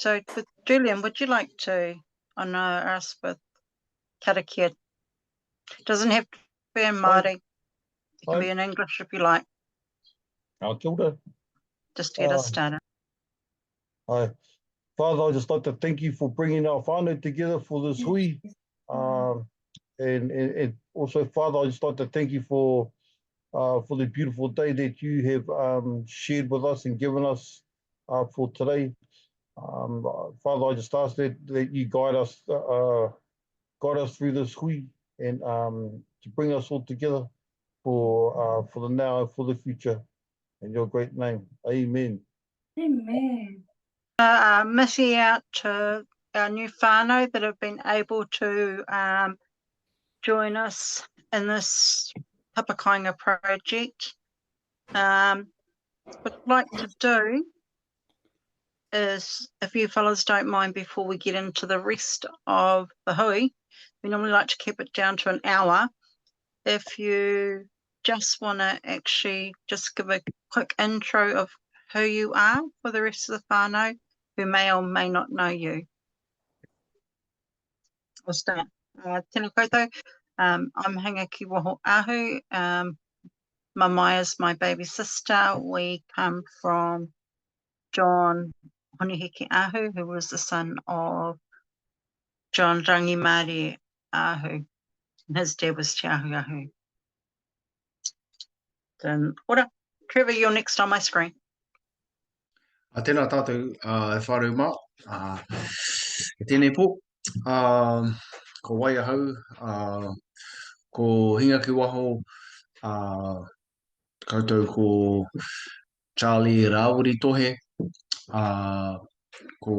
So, Julian, would you like to honour us with karakia? Doesn't have to be in Māori. It can be in English if you like. Kia ora. Just to get us started. Hi. Father, I'd just like to thank you for bringing our whānau together for this hui. And also, Father, I'd just like to thank you for the beautiful day that you have shared with us and given us for today. Father, I just ask that you guide us through this hui and to bring us all together for the now and for the future. In your great name, amen. Amen. Mihi out to our new whānau that have been able to join us in this papakāinga project. What I'd like to do is, if you fellas don't mind, before we get into the rest of the hui, we normally like to keep it down to an hour. If you just want to actually just give a quick intro of who you are for the rest of the whānau who may or may not know you. I'll start. Tēnā koutou. I'm Hangaki Waho Ahu. Mamai is my baby sister. We come from John Honiheke Ahu, who was the son of John Rangimari Ahu. And his dad was Te Ahu Ahu. Then, ora, Trevor, you're next on my screen. Tēnā tātou e whārau mā. E tēnei pō. Ko Waiahau, ko Hinga ki Waho, koutou ko Charlie Rāwuri Tohe, ko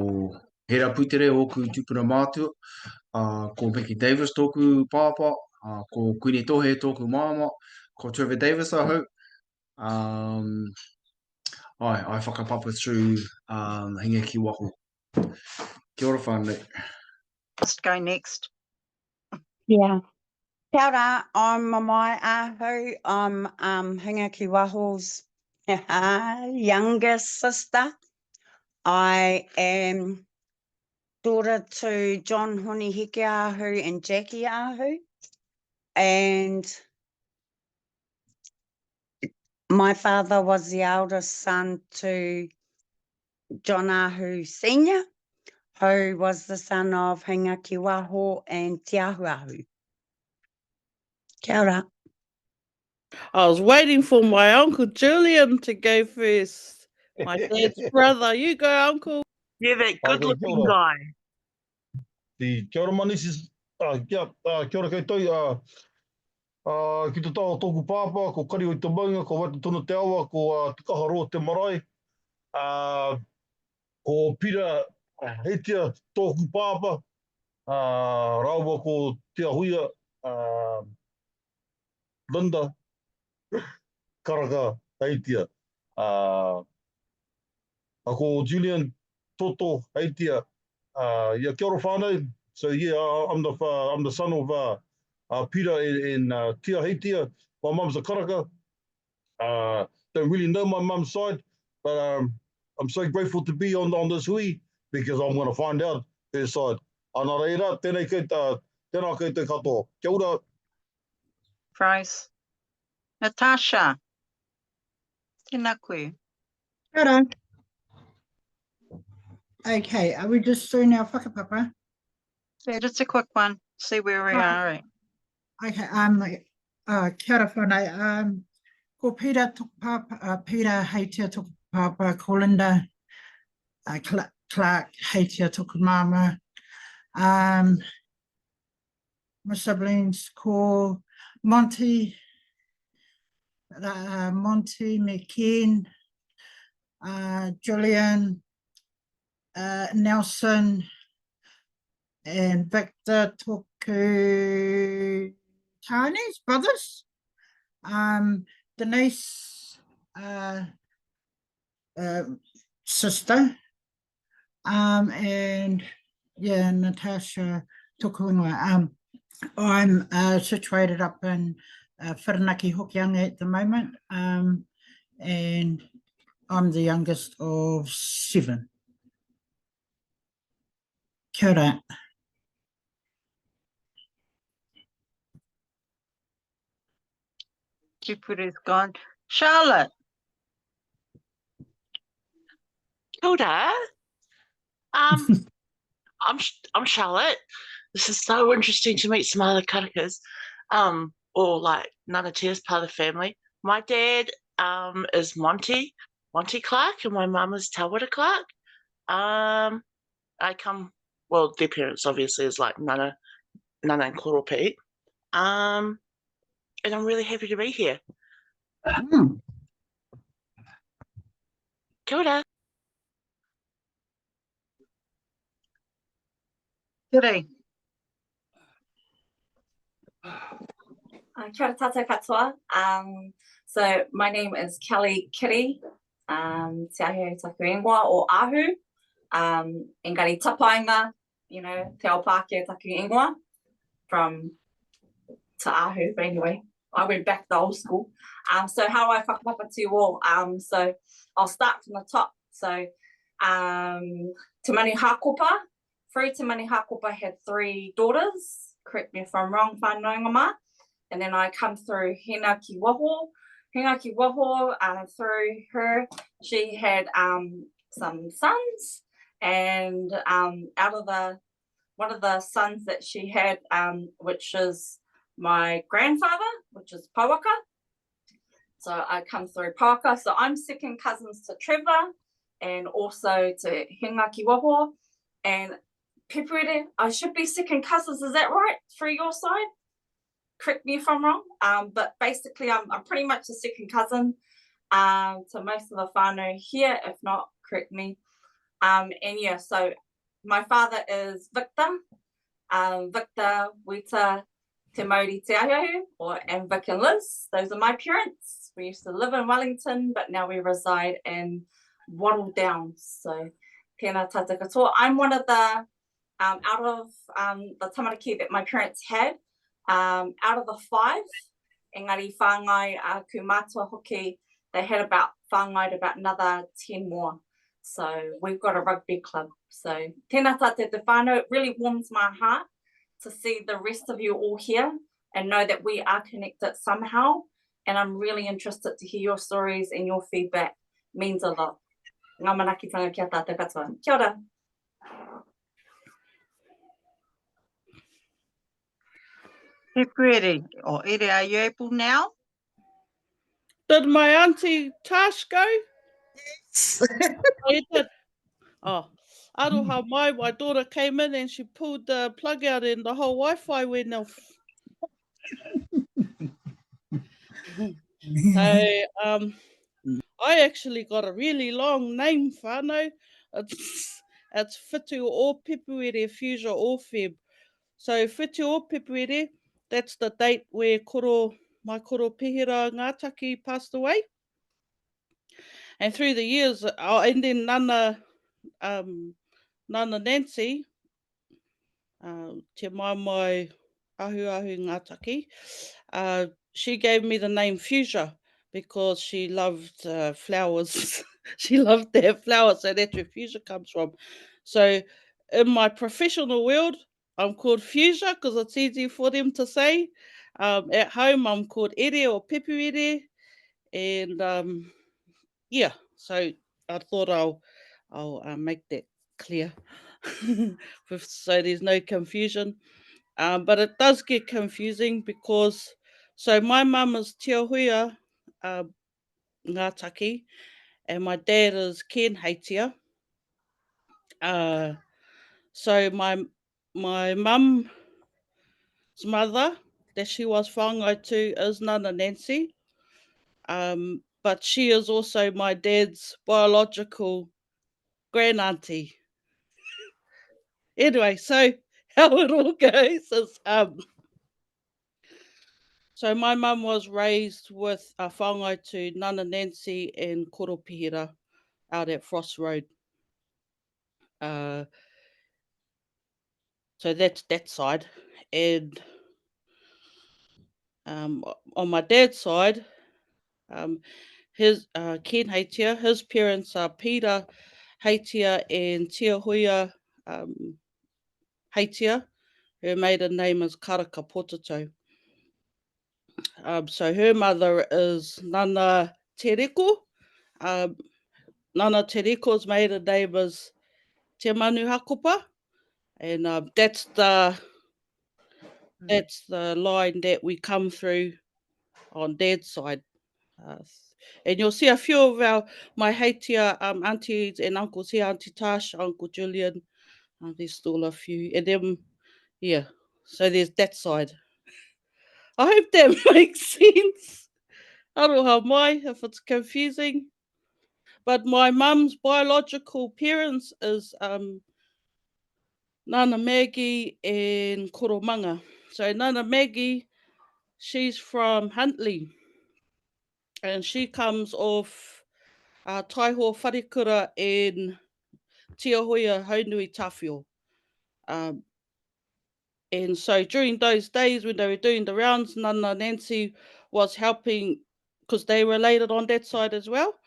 Hera Putere oku tupuna mātua, ko Mickey Davis tōku pāpā, ko Queenie Tohe tōku māma, ko Trevor Davis ahau. I whakapapa through Hinga ki Waho. Kia ora whānau. Just go next. Yeah. Kia ora, I'm Mamai Ahu. I'm Hinga ki Waho's youngest sister. I am daughter to John Honiheke Ahu and Jackie Ahu. And my father was the eldest son to John Ahu Senior, who was the son of Hinga ki Waho and Te Ahu Ahu. Kia ora. I was waiting for my Uncle Julian to go first. My dad's brother. You go, Uncle. Yeah, that good-looking guy. Kia ora mani, kia ora koutou. Ki te tau tōku pāpā, ko kari o te maunga, ko watu tonu te awa, ko tukaharo te marae. Ko pira hetia tōku pāpā, rāua ko te ahuia, Linda, karaka heitia. Ko Julian Toto heitia. Yeah, kia ora whānau. So yeah, I'm the son of Peter and Tia heitia. My mum's a karaka. Don't really know my mum's side, but I'm so grateful to be on this hui because I'm going to find out her side. Ana reira, tēnei koutou katoa. Kia ora. Price. Natasha. Tēnā koe. Kia ora. Okay, are we just doing our whakapapa? Yeah, just a quick one. See where we are. Right? Okay, kia ora whanau. Ko Peter toku papa, Peter heitia toku papa, ko Linda Clark heitia toku mama. My siblings ko Monty McKean, Julian, Nelson, and Victor toku Chinese brothers. Denise, sister, and yeah, Natasha toku whenua. I'm situated up in Whirinaki Hokianga at the moment, and I'm the youngest of 7. Kia ora. Kipuri's gone. Charlotte. Kia ora. I'm Charlotte. This is so interesting to meet some other karakas, or like Ngāti as part of the family. My dad is Monty Clark, and my mum is Tawara Clark. Their parents obviously is like Nana and Koropi. And I'm really happy to be here. Kia ora. Kiri. Kia ora tātou katoa. So my name is Kelly Kitty, Te Ahi Taku Ingoa or Ahu. Engari tapainga, you know, Te ao Pākehā Taku Ingoa from Te Ahu, but anyway, I went back to the old school. So how do I whakapapa to you all? So I'll start from the top. So Te Manu Haakopaa, Te Manu Haakopaa had 3 daughters, correct me if I'm wrong, whānau. And then I come through Hina ki Waho, through her, she had some sons, and out of one of the sons that she had, which is my grandfather, which is Pauaka. So I come through Pauaka. So I'm second cousins to Trevor and also to Hinga ki Waho. And Peperere, I should be second cousins, is that right, for your side? Correct me if I'm wrong, but basically I'm pretty much a second cousin to most of the whānau here, if not, correct me. And yeah, so my father is Victor Wita Te Mauri Te Ahiahu, and Vic and Liz. Those are my parents. We used to live in Wellington, but now we reside in Wattle Downs. So tēnā tātou katoa. I'm one of the, out of the tamariki that my parents had, out of the 5, engari whāngai ku mātua hoki, they had about another 10 more. So we've got a rugby club. So tēnā tātou te whānau, it really warms my heart to see the rest of you all here and know that we are connected somehow. And I'm really interested to hear your stories and your feedback. It means a lot. Ngā manakitanga kia tātou katoa. Kia ora. Kipuri. Or Ere, are you able now? Did my auntie Tash go? Yes. Oh, you did. Oh, aroha mai, my daughter came in and she pulled the plug out and the whole Wi-Fi went off. So, I actually got a really long name, whānau. It's Whitu o Pepuere Fusia o Feb. So Whitu o Pepuere, that's the date where my koro Pihira Ngātaki passed away. And through the years, and then Nana Nancy, te mai ahu Ngātaki, she gave me the name Fusia because she loved flowers. She loved to have flowers, so that's where Fusia comes from. So in my professional world, I'm called Fusia because it's easy for them to say. At home, I'm called Ere or Pepuere. And yeah, so I thought I'll make that clear so there's no confusion. But it does get confusing because, so my mum is Te Ahuia Ngātaki and my dad is Ken Heitia. So my mum's mother that she was whāngai to is Nana Nancy. But she is also my dad's biological grand-auntie. Anyway, so how it all goes is, so my mum was raised with a whāngai to Nana Nancy and Koropihira out at Frost Road. So that's that side. And on my dad's side, his Ken Heitia, his parents are Peter Heitia and Te Ahuia heitia. Her maiden name is Karaka Potato. So her mother is Nana Tereko. Nana Tereko's maiden name is Te Manu Haakopaa. And that's the line that we come through on Dad's side. And you'll see a few of my heitia aunties and uncles here, Auntie Tash, Uncle Julian. There's still a few. And then, yeah, so there's that side. I hope that makes sense. I don't know how if it's confusing. But my mum's biological parents is Nana Maggie and Koromanga. So Nana Maggie, she's from Huntly. And she comes off Taiho Wharikura in Tiahoia Haunui Tawhio. And so during those days when they were doing the rounds, Nana Nancy was helping, because they related on that side as well,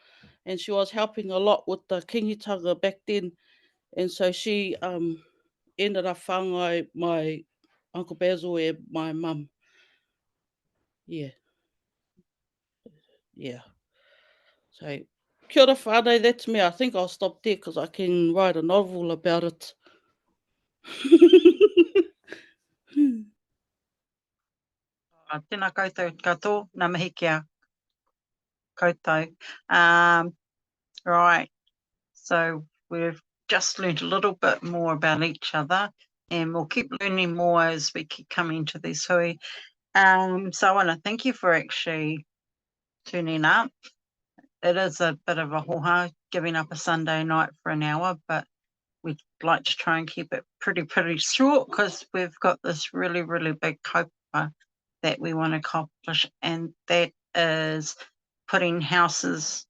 and she was helping a lot with the kingitanga back then. And so she ended up whangai my Uncle Basil and my mum. Yeah. Yeah. So, kia ora whānau, that's me. I think I'll stop there because I can write a novel about it. Tēnā koutou katoa, ngā mihi kia koutou. Right, so we've just learned a little bit more about each other, and we'll keep learning more as we keep coming to these hui. So I want to thank you for actually turning up. It is a bit of a hoha, giving up a Sunday night for an hour, but we'd like to try and keep it pretty short because we've got this really big kaupapa that we want to accomplish, and that is putting houses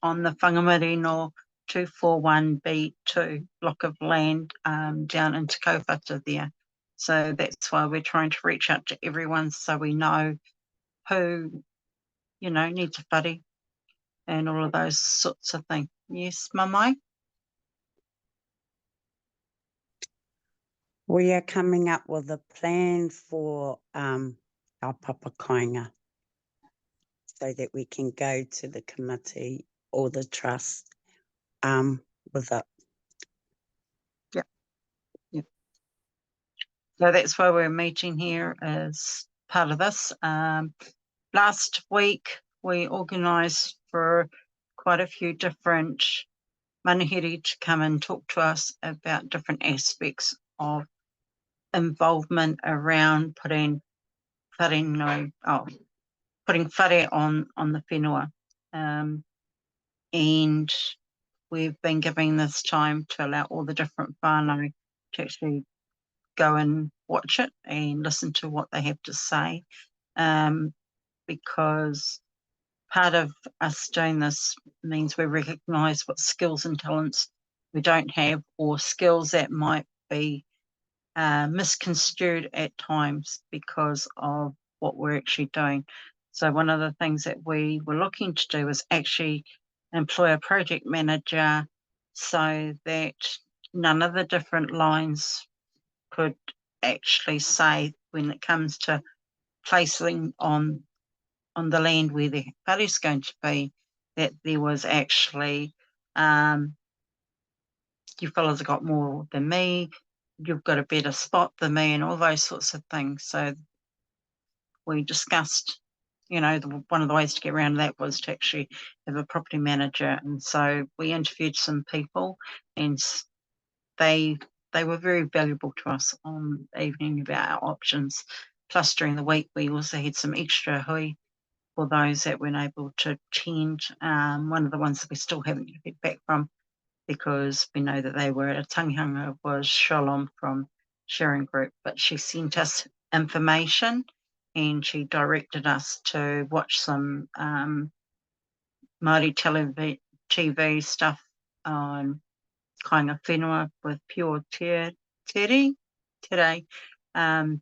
on the Whangamarino 241B2 block of land down into Kaupata there. So that's why we're trying to reach out to everyone so we know who, needs a whare and all of those sorts of things. Yes, Mamai? We are coming up with a plan for our papakāinga so that we can go to the committee or the trust with it. Yep. So that's why we're meeting here as part of this. Last week we organised for quite a few different manuhiri to come and talk to us about different aspects of involvement around putting whare on the whenua. And we've been giving this time to allow all the different whānau to actually go and watch it and listen to what they have to say, because part of us doing this means we recognise what skills and talents we don't have, or skills that might be misconstrued at times because of what we're actually doing. So one of the things that we were looking to do was actually employ a project manager so that none of the different lines could actually say, when it comes to placing on the land where the whare is going to be, that there was actually you fellas have got more than me, you've got a better spot than me, and all those sorts of things. So we discussed, one of the ways to get around that was to actually have a property manager. And so we interviewed some people, and they were very valuable to us on the evening about our options. Plus during the week we also had some extra hui for those that weren't able to attend. One of the ones that we still haven't heard back from, because we know that they were at a tangihanga, was Shalom from Sharing Group, but she sent us information and she directed us to watch some Māori TV stuff on Kainga Whenua with Pure Tere,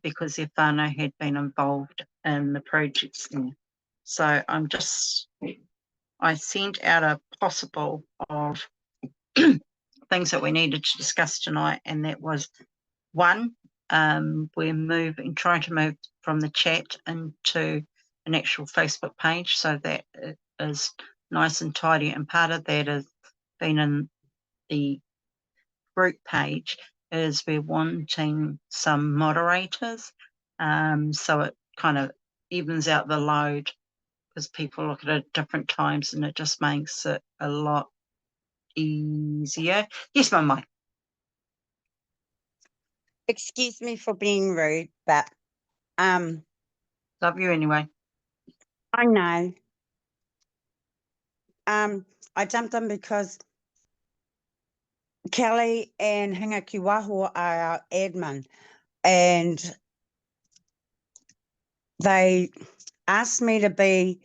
because their whānau had been involved in the projects there. So I sent out a possible of things that we needed to discuss tonight, and that was one, we're trying to move from the chat into an actual Facebook page so that it is nice and tidy, and part of that has been in the group page is we're wanting some moderators, so it kind of evens out the load because people look at it at different times and it just makes it a lot easier. Yes, Mama. Excuse me for being rude, but Love you anyway. I know. I jumped in because Kelly and Hingaki Wahua are our admin, and they asked me to be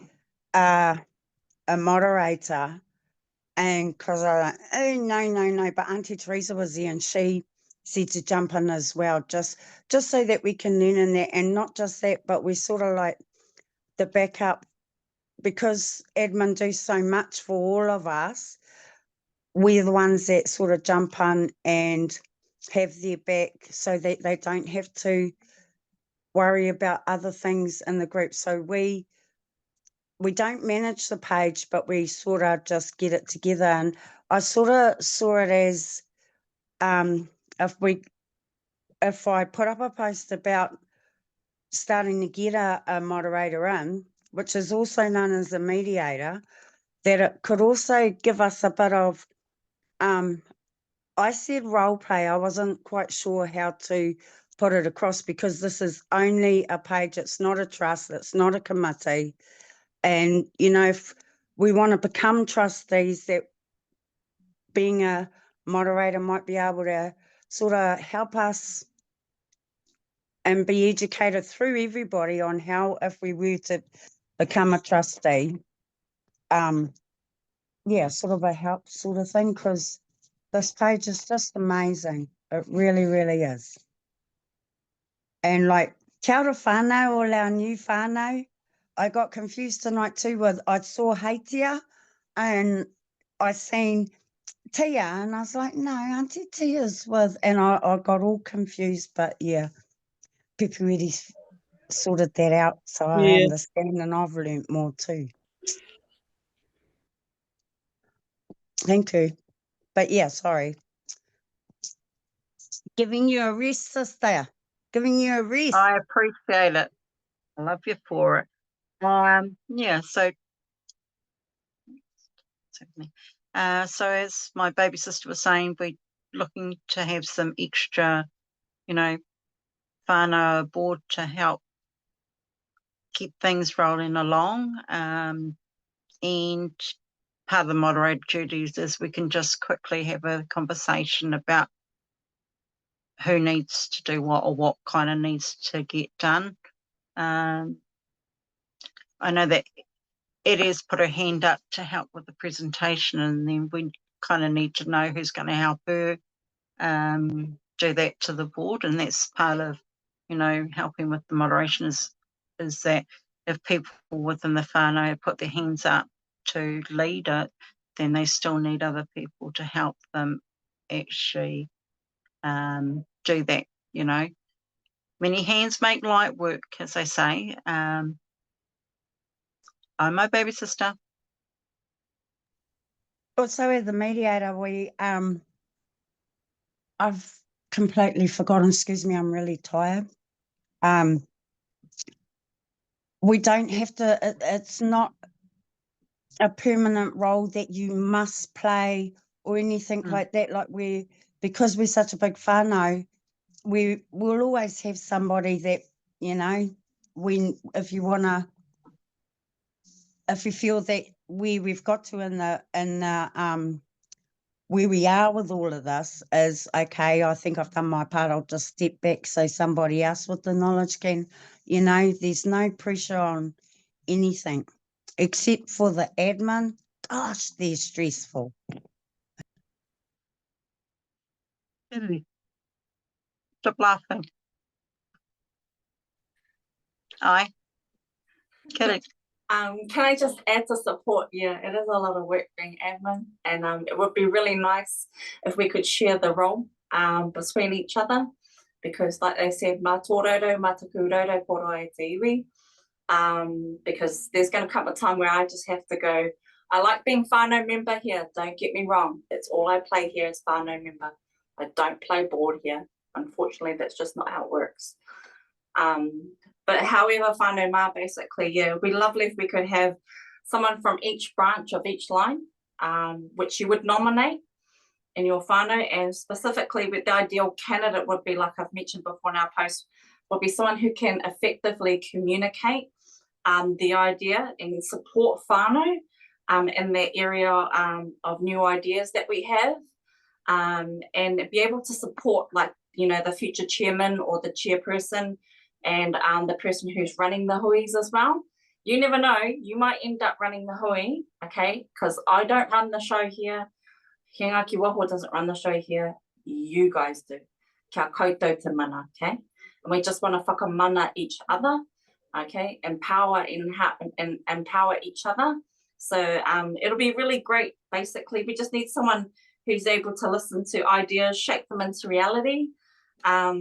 a moderator, and because I was like, oh, no, but Auntie Teresa was there and she said to jump in as well, just so that we can learn in that, and not just that, but we're sort of like the backup, because admin do so much for all of us. We're the ones that sort of jump in and have their back so that they don't have to worry about other things in the group. So we don't manage the page, but we sort of just get it together. And I sort of saw it as if I put up a post about starting to get a moderator in, which is also known as a mediator, that it could also give us a bit of, I said role play. I wasn't quite sure how to put it across because this is only a page. It's not a trust. It's not a committee. And, you know, if we want to become trustees, that being a moderator might be able to sort of help us and be educated through everybody on how, if we were to become a trustee, yeah, sort of a help sort of thing, because this page is just amazing. It really, really is. And like, kia ora whanau, or our new whanau. I got confused tonight too with, I saw Heitia and I seen Tia and I was like, no, Auntie Tia's with, and I got all confused, but yeah, Pepe already sorted that out, so I understand, and I've learnt more too. Thank you. But yeah, sorry. Giving you a rest, sister. Giving you a rest. I appreciate it. I love you for it. Yeah, so as my baby sister was saying, we're looking to have some extra, you know, whānau aboard to help keep things rolling along. And part of the moderator duties is we can just quickly have a conversation about who needs to do what or what kind of needs to get done. I know that Eddie's put her hand up to help with the presentation, and then we kind of need to know who's going to help her do that to the board, and that's part of, you know, helping with the moderation is that if people within the whānau put their hands up to lead it, then they still need other people to help them actually do that, you know. Many hands make light work, as they say. I'm my baby sister. Also, as the mediator, we I've completely forgotten. Excuse me, I'm really tired. We don't have to. It's not a permanent role that you must play or anything like that. Like because we're such a big whānau, we'll always have somebody that, you know, if you feel that we've got to in the where we are with all of this is, okay, I think I've done my part, I'll just step back so somebody else with the knowledge can, you know, there's no pressure on anything except for the admin. Gosh, they're stressful. Stop laughing. Aye. Kidding. Can I just add to support? Yeah, it is a lot of work being admin, and it would be really nice if we could share the role between each other. because like they said, mā tōroro, mā taku roro poro e te iwi. Because there's going to come a time where I just have to go, I like being whānau member here, don't get me wrong. It's all I play here is whānau member. I don't play board here. Unfortunately, that's just not how it works. But however, whānau mā, basically, yeah, it'd be lovely if we could have someone from each branch of each line, which you would nominate in your whānau, and specifically with the ideal candidate would be, like I've mentioned before in our post, would be someone who can effectively communicate the idea and support whānau in the area of new ideas that we have, and be able to support, like, you know, the future chairman or the chairperson and the person who's running the huis as well. You never know, you might end up running the hui, okay? Because I don't run the show here. Hingaki Waho doesn't run the show here. You guys do. Kia koutou te mana, okay? And we just want to whakamana each other, okay? Empower and empower each other. So it'll be really great. Basically, we just need someone who's able to listen to ideas, shape them into reality. A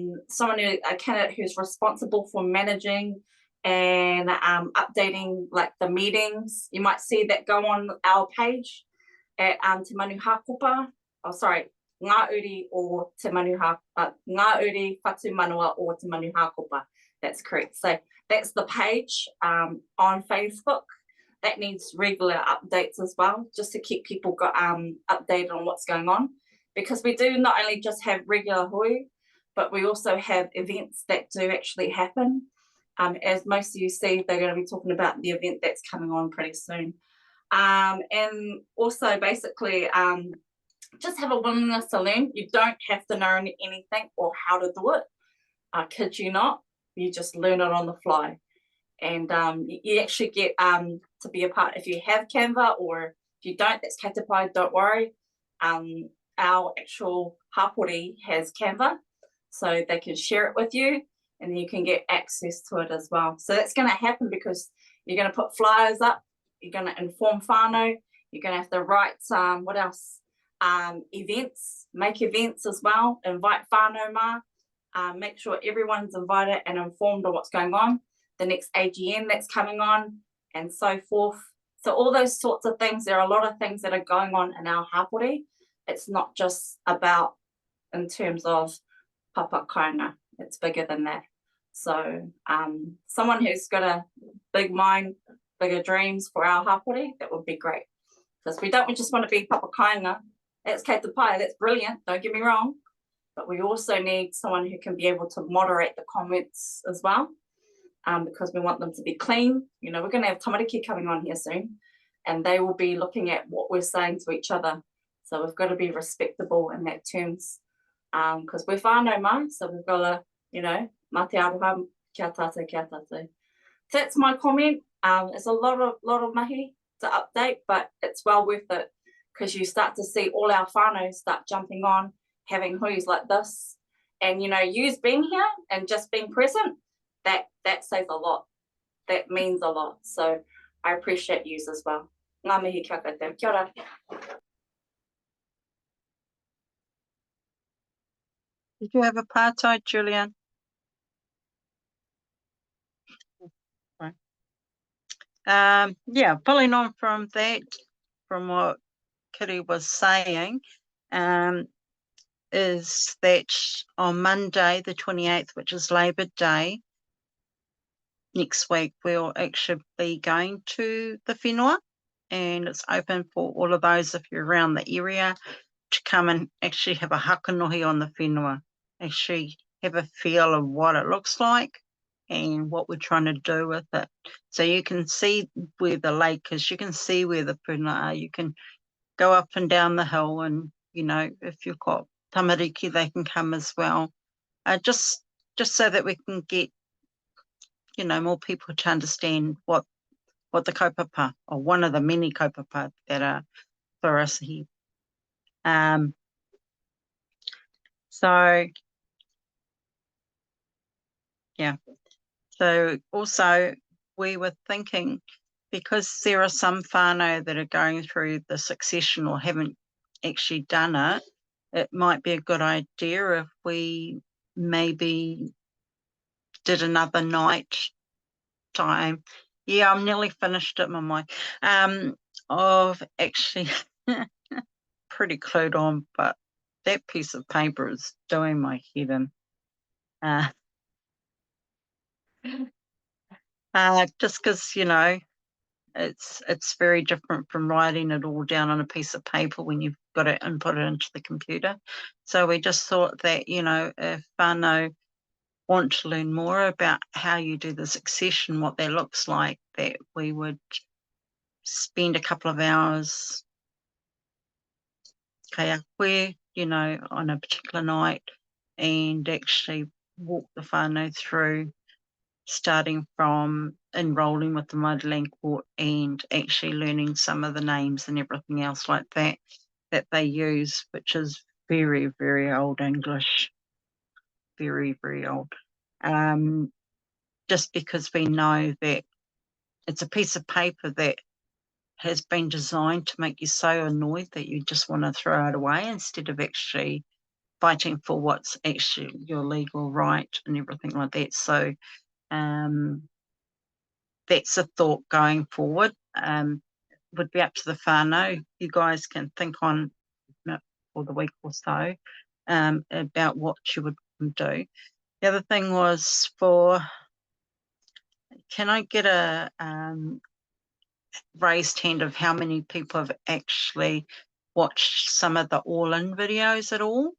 candidate who's responsible for managing and updating, like, the meetings. You might see that go on our page at Te Manu Haakopaa. Oh, sorry, Ngaa Uri or Te Manu Haakopaa, Ngaa Uri Whatumanawa or Te Manu Haakopaa. That's correct. So that's the page on Facebook. That needs regular updates as well, just to keep people updated on what's going on. Because we do not only just have regular hui, but we also have events that do actually happen. As most of you see, they're going to be talking about the event that's coming on pretty soon. And also basically just have a willingness to learn. You don't have to know anything or how to do it. I kid you not, you just learn it on the fly. And you actually get to be a part. If you have Canva, or if you don't, that's katapai, don't worry. Our actual hapori has Canva, so they can share it with you, and then you can get access to it as well. So that's going to happen because you're going to put flyers up, you're going to inform whānau, you're going to have to write what else? Events, make events as well, invite whānau mā, make sure everyone's invited and informed of what's going on, the next AGM that's coming on, and so forth. So all those sorts of things, there are a lot of things that are going on in our hapori. It's not just about in terms of papakāinga, it's bigger than that. So someone who's got a big mind, bigger dreams for our hapori, that would be great. Because we just want to be papakāinga. That's kei te pai, that's brilliant, don't get me wrong. But we also need someone who can be able to moderate the comments as well. Because we want them to be clean. You know, we're going to have tamariki coming on here soon, and they will be looking at what we're saying to each other. So we've got to be respectable in that terms. Because we're whānau mā, so we've got to, you know, mate aroha, kia tātou, kia tātou. That's my comment. It's a lot of mahi to update, but it's well worth it, because you start to see all our whānau start jumping on, having huis like this, and, you know, yous being here and just being present, that says a lot. That means a lot. So I appreciate yous as well. Ngā mihi kia koutou. Kia ora. Did you have a apartheid, Julian? Right. Yeah, pulling on from that, from what Kiri was saying, is that on Monday, the 28th, which is Labour Day, next week, we'll actually be going to the whenua, and it's open for all of those, if you're around the area, to come and actually have a hakanohi on the whenua, actually have a feel of what it looks like and what we're trying to do with it. So you can see where the lake is, you can see where the whenua are, you can go up and down the hill, and, you know, if you've got tamariki, they can come as well. Just so that we can get, you know, more people to understand what the kaupapa, or one of the many kaupapa that are for us here. So yeah, so also we were thinking, because there are some whānau that are going through the succession or haven't actually done it, it might be a good idea if we maybe did another night time. Yeah, I'm nearly finished it, my of actually pretty clued on, but that piece of paper is doing my head in. Just because, you know, it's very different from writing it all down on a piece of paper when you've got to input it into the computer. So we just thought that, you know, if whānau want to learn more about how you do the succession, what that looks like, that we would spend a couple of hours kaya koe, you know, on a particular night and actually walk the whānau through, starting from enrolling with the Motherland Court and actually learning some of the names and everything else like that that they use, which is very, very old English. Very, very old. Just because we know that it's a piece of paper that has been designed to make you so annoyed that you just want to throw it away instead of actually fighting for what's actually your legal right and everything like that. So that's a thought going forward. Would be up to the whānau. You guys can think on for the week or so about what you would do. The other thing was can I get a raised hand of how many people have actually watched some of the all-in videos at all?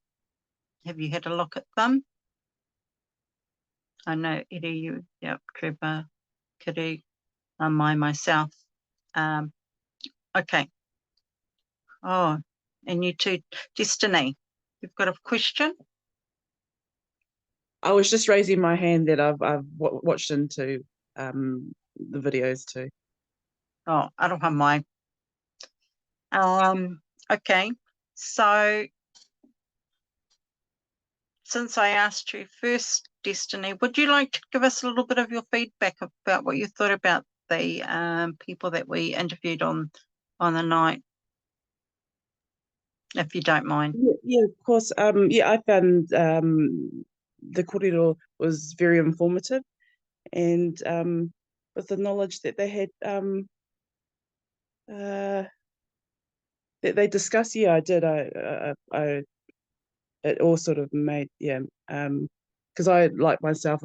Have you had a look at them? I know Eddie, you, yep, Trevor, Kitty, myself. Okay. Oh, and you too, Destiny, you've got a question? I was just raising my hand that I've watched into the videos too. Oh, aroha mai. Okay, so since I asked you first, Destiny, would you like to give us a little bit of your feedback about what you thought about the people that we interviewed on the night, if you don't mind? Yeah, of course. Yeah, I found the kōrero was very informative, and with the knowledge that they had that they discussed, yeah, I did. I it all sort of made, yeah, because I, like myself,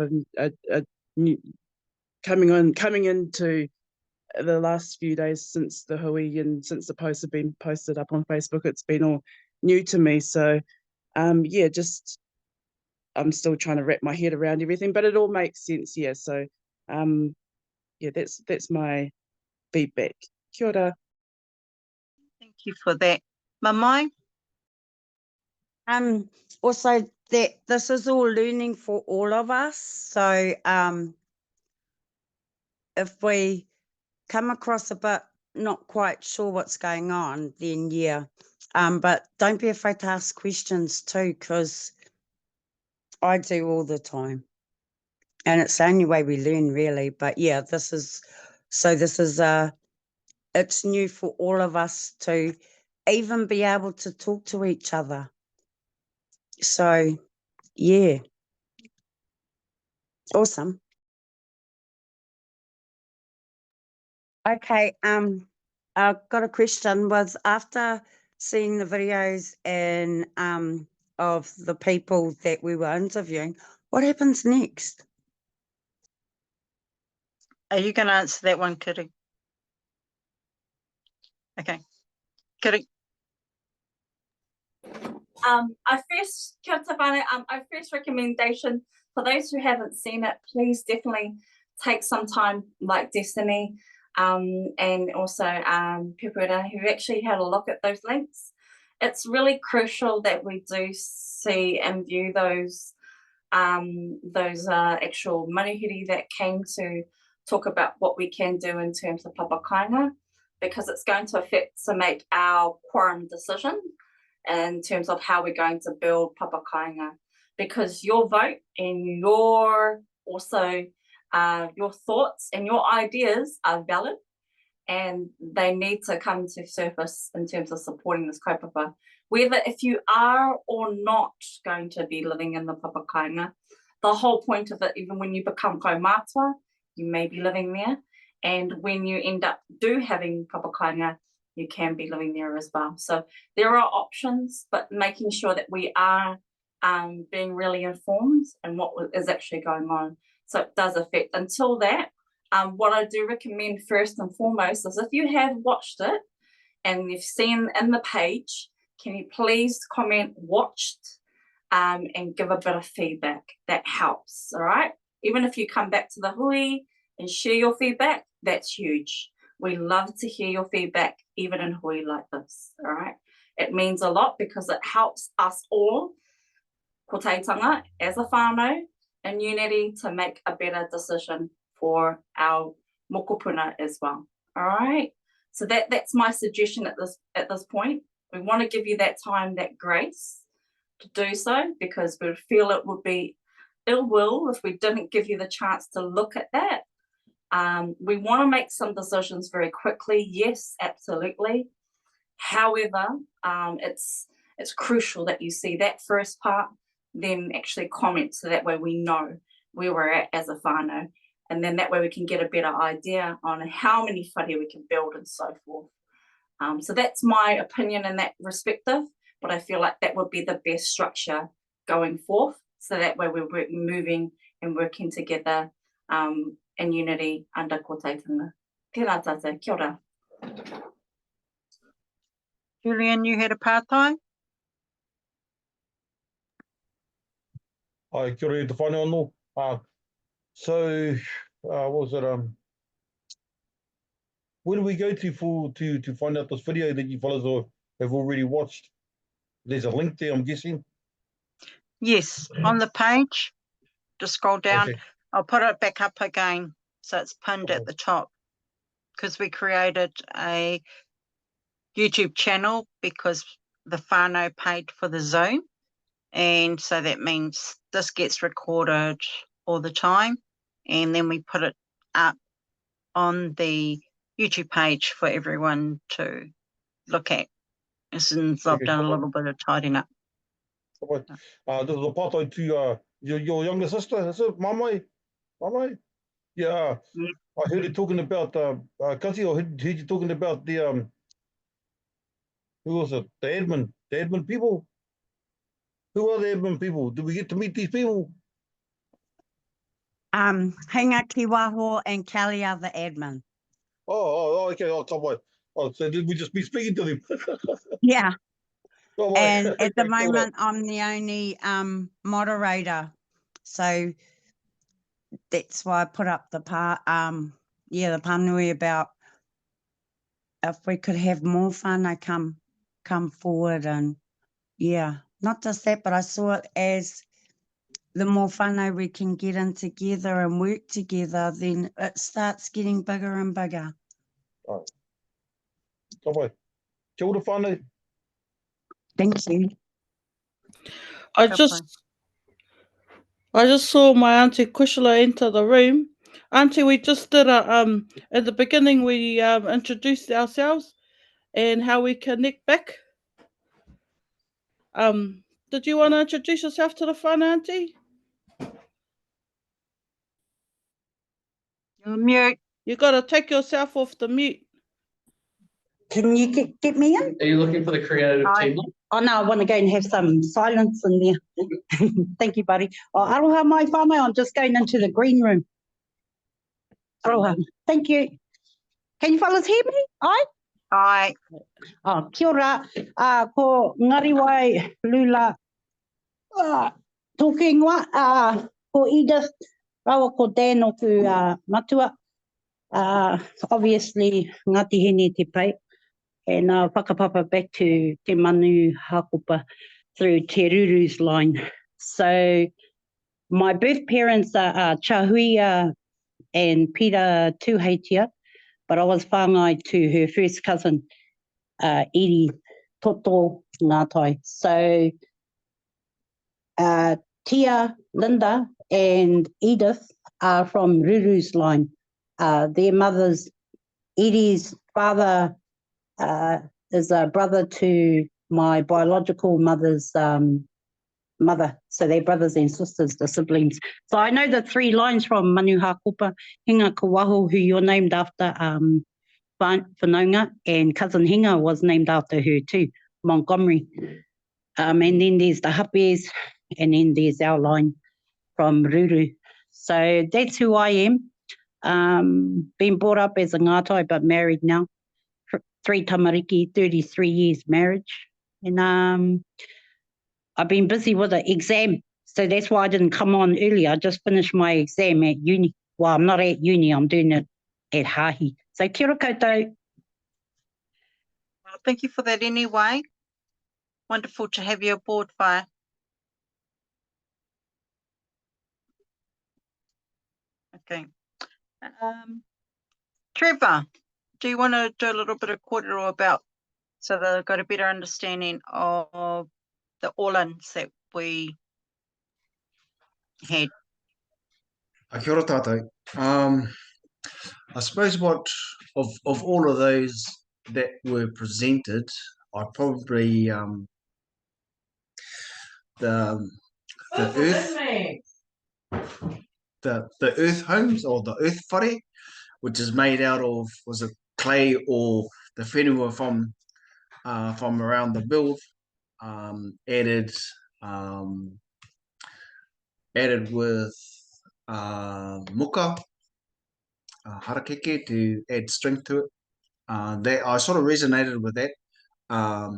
coming into the last few days since the hui and since the posts have been posted up on Facebook, it's been all new to me. So yeah, just I'm still trying to wrap my head around everything, but it all makes sense. Yeah, so yeah, that's my feedback. Kia ora. Thank you for that. Mamai? Also that this is all learning for all of us. So if we come across a bit not quite sure what's going on, then yeah. But don't be afraid to ask questions too, because I do all the time. And it's the only way we learn, really. But yeah, this is it's new for all of us to even be able to talk to each other. So yeah, awesome. Okay, I've got a question. Was after seeing the videos and of the people that we were interviewing, what happens next? Are you going to answer that one, Kitty? Okay, Kitty. Our first recommendation for those who haven't seen it, please definitely take some time, like Destiny and also Pepperita, who actually had a look at those links. It's really crucial that we do see and view those actual manuhiri that came to talk about what we can do in terms of papakāinga, because it's going to make our quorum decision in terms of how we're going to build papakāinga, because your vote and your thoughts and your ideas are valid, and they need to come to surface in terms of supporting this kaupapa. whether if you are or not going to be living in the papakāinga, the whole point of it, even when you become kaumātua, you may be living there. And when you end up having papakāinga, you can be living there as well. So there are options, but making sure that we are being really informed and what is actually going on. So it does affect. Until that, what I do recommend first and foremost is if you have watched it and you've seen in the page, can you please comment watched and give a bit of feedback? That helps, all right? Even if you come back to the hui and share your feedback, that's huge. We love to hear your feedback, even in hui like this, all right? It means a lot because it helps us all, ko teitanga, as a whānau, in unity to make a better decision for our mokopuna as well, all right? So that's my suggestion at this point. We want to give you that time, that grace to do so, because we feel it would be ill will if we didn't give you the chance to look at that. We want to make some decisions very quickly. Yes, absolutely. However, it's crucial that you see that first part, then actually comment, so that way we know where we're at as a whānau, and then that way we can get a better idea on how many whare we can build and so forth. So that's my opinion in that respective, but I feel like that would be the best structure going forth, so that way we're moving and working together in unity under ko teitanga. Tēnā tātou, kia ora. Julian, you had a pātai? Ai, kia ora e te whānau anō. So, what was it? Where do we go to find out this video that you fellas have already watched? There's a link there, I'm guessing. Yes, on the page. Just scroll down. Okay. I'll put it back up again, so it's pinned at the top, because we created a YouTube channel because the whānau paid for the Zoom, and so that means this gets recorded all the time, and then we put it up on the YouTube page for everyone to look at as soon as I've done a little bit of tidying up. This is a pātai to your younger sister, is it? Mamai? Mamai? Yeah. I heard you talking about, Kasi, I heard you talking about the, who was it? The admin people? Who are the admin people? Did we get to meet these people? Hinga Kiwaho and Kelly are the admin. Oh, okay. Oh, come on. Oh, so did we just be speaking to them? Yeah. Oh, And okay, at the cool. moment, I'm the only moderator. So that's why I put up the the panui about if we could have more whānau come forward. And yeah, not just that, but I saw it as the more whānau we can get in together and work together, then it starts getting bigger and bigger. Oh. Come on. Kia ora whānau. Thank you. I just saw my auntie Kushla enter the room. Auntie, we just did at the beginning we introduced ourselves and how we connect back. Did you want to introduce yourself to the whānau, Auntie? You're mute. You got to take yourself off the mute. Can you get me in? Are you looking for the creative team? Oh, no, I want to go and have some silence in there. Thank you, buddy. Oh, aroha mai whānau, I'm just going into the green room. Aroha. Thank you. Can you fellas hear me? Aye? Aye. Oh, kia ora. Ko ngariwai lula. Tōke ingoa. Ko Edith. Rawa ko Dan o ku matua. Obviously, Ngāti Hene te pai. And whakapapa back to te Manu Haakopaa through Te Ruru's line. So my birth parents are Chahuia and Peter Tuheitia, but I was whāngai to her first cousin, Iri Toto Ngātai. So Tia, Linda and Edith are from Ruru's line. Their mothers, Iri's father, is a brother to my biological mother's mother. So they're brothers and sisters, the siblings. So I know the 3 lines from Manu Haakopaa, Hinga Kawaho, who you're named after, Whanaunga, and cousin Hinga was named after her too, Montgomery. And then there's the Hapes, and then there's our line from Ruru. So that's who I am. Been brought up as a ngātai, but married now. 3 tamariki, 33 years marriage. And I've been busy with an exam, so that's why I didn't come on earlier. I just finished my exam at uni. Well, I'm not at uni, I'm doing it at Hahi. So kia ora koutou. Well, thank you for that anyway. Wonderful to have you aboard, Whae. Okay. Trevor, do you want to do a little bit of kōrero about, so they've got a better understanding of the all-ins that we had? Kia ora tātou. I suppose what of all of those that were presented, I'd probably the earth the earth homes, or the earth whare, which is made out of, was it clay or the whenua from around the build, added with muka harakeke to add strength to it. That I sort of resonated with that a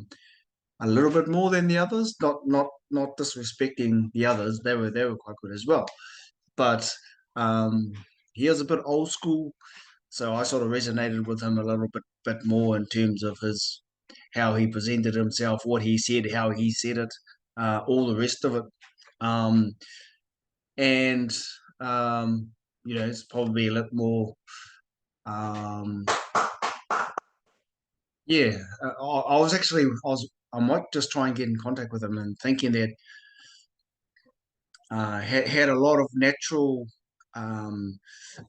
little bit more than the others. Not disrespecting the others, they were quite good as well. But he was a bit old school, so I sort of resonated with him a little bit more in terms of how he presented himself, what he said, how he said it, all the rest of it. And it's probably a little more. I might just try and get in contact with him, and thinking that had a lot of natural,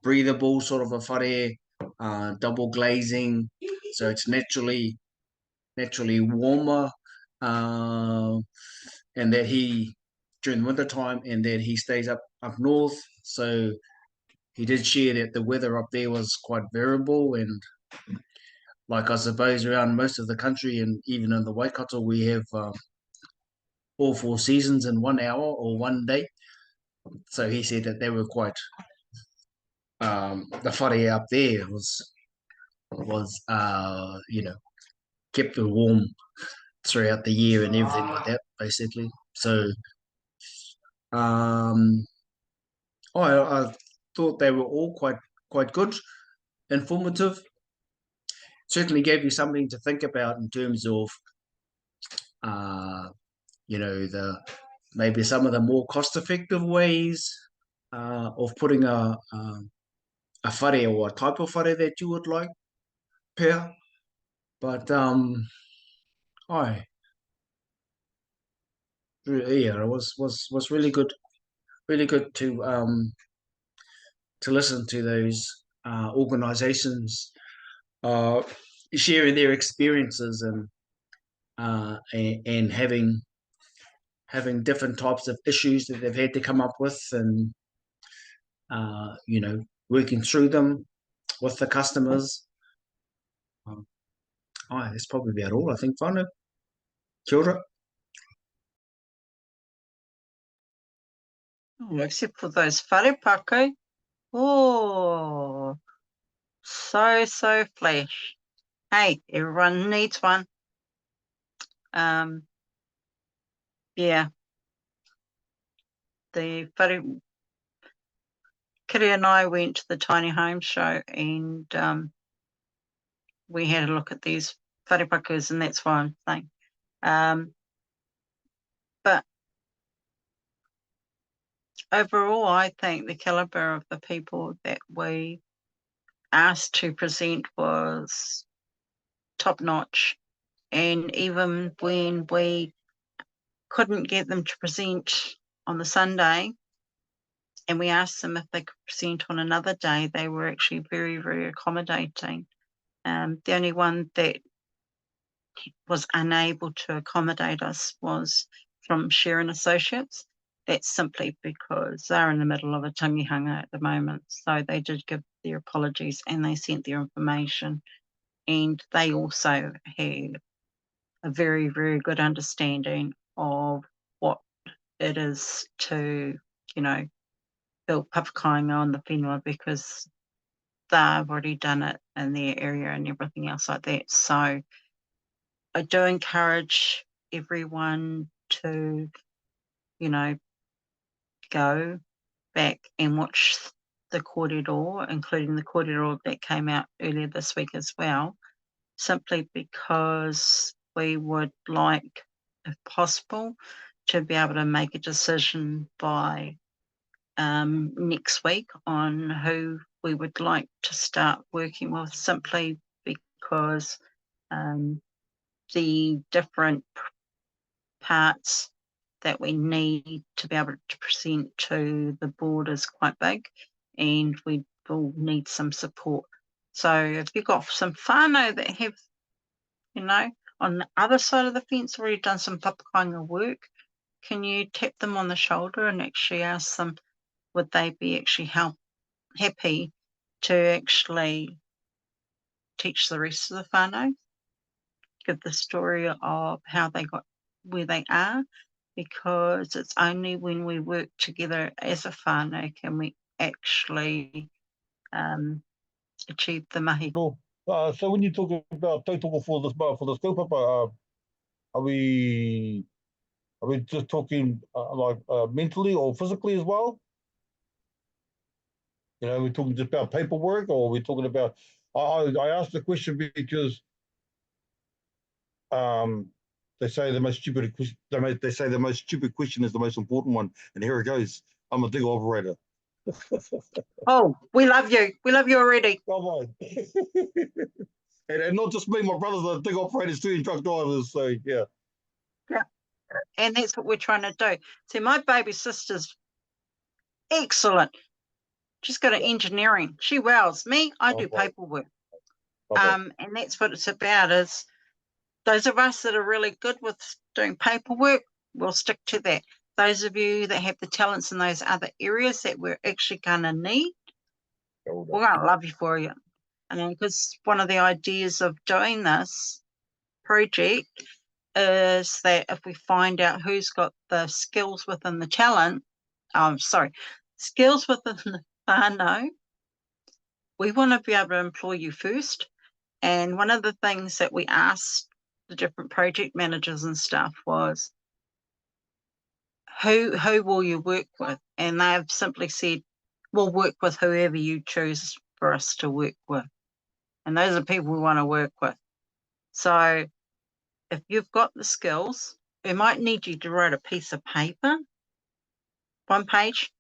breathable sort of a whare, double glazing, so it's naturally warmer, and that he, during the winter time, and that he stays up north, so he did share that the weather up there was quite variable, and like I suppose around most of the country, and even in the Waikato, we have all 4 seasons in 1 hour or 1 day. So he said that they were quite, the whare up there was kept it warm throughout the year and everything like that, basically. So I thought they were all quite good, informative. Certainly gave you something to think about in terms of maybe some of the more cost-effective ways of putting a whare, or a type of whare that you would like, pea. But it was really good to listen to those organisations sharing their experiences, and having different types of issues that they've had to come up with, and working through them with the customers. That's probably about all, I think, whānau. Kia ora. Oh, except for those whare paku. Oh, so flash. Hey, everyone needs one. Yeah. The whare, Kiri and I went to the Tiny Home Show, and we had a look at these whare pakus, and that's why I'm saying. But overall, I think the caliber of the people that we asked to present was top notch. And even when we couldn't get them to present on the Sunday, and we asked them if they could present on another day, they were actually very, very accommodating. The only one that was unable to accommodate us was from Sharon Associates. That's simply because they're in the middle of a tangihanga at the moment. So they did give their apologies and they sent their information. And they also had a very, very good understanding of what it is to, you know, build papakāinga on the whenua, because they've already done it in their area and everything else like that. So I do encourage everyone to, you know, go back and watch the kōrero, including the kōrero that came out earlier this week as well, simply because we would like, if possible, to be able to make a decision by next week on who we would like to start working with, simply because the different parts that we need to be able to present to the board is quite big, and we will need some support. So if you've got some whānau that have, you know, on the other side of the fence already done some papakāinga work, can you tap them on the shoulder and actually ask them, would they be actually happy to actually teach the rest of the whānau, give the story of how they got where they are, because it's only when we work together as a whānau can we actually achieve the mahi. So when you talk about tautoko for this kaupapa, are we just talking like mentally or physically as well? You know, we're talking just about paperwork, or we're talking about. I asked the question because they say the most stupid question. They say the most stupid question is the most important one, and here it goes. I'm a digger operator. Oh, we love you. We love you already. Come on. And not just me, my brothers are digger operators too, and truck drivers. So yeah. Yeah, and that's what we're trying to do. See, my baby sister's excellent. She's got an engineering. She wows. Me, I do paperwork. And that's what it's about, is those of us that are really good with doing paperwork, we'll stick to that. Those of you that have the talents in those other areas that we're actually going to need, we're going to love you for you. And because one of the ideas of doing this project is that if we find out who's got the skills within the talent, skills within the whānau, we want to be able to employ you first. And one of the things that we asked the different project managers and stuff was, who will you work with? And they've simply said, we'll work with whoever you choose for us to work with. And those are people we want to work with. So if you've got the skills, we might need you to write a piece of paper, 1 page.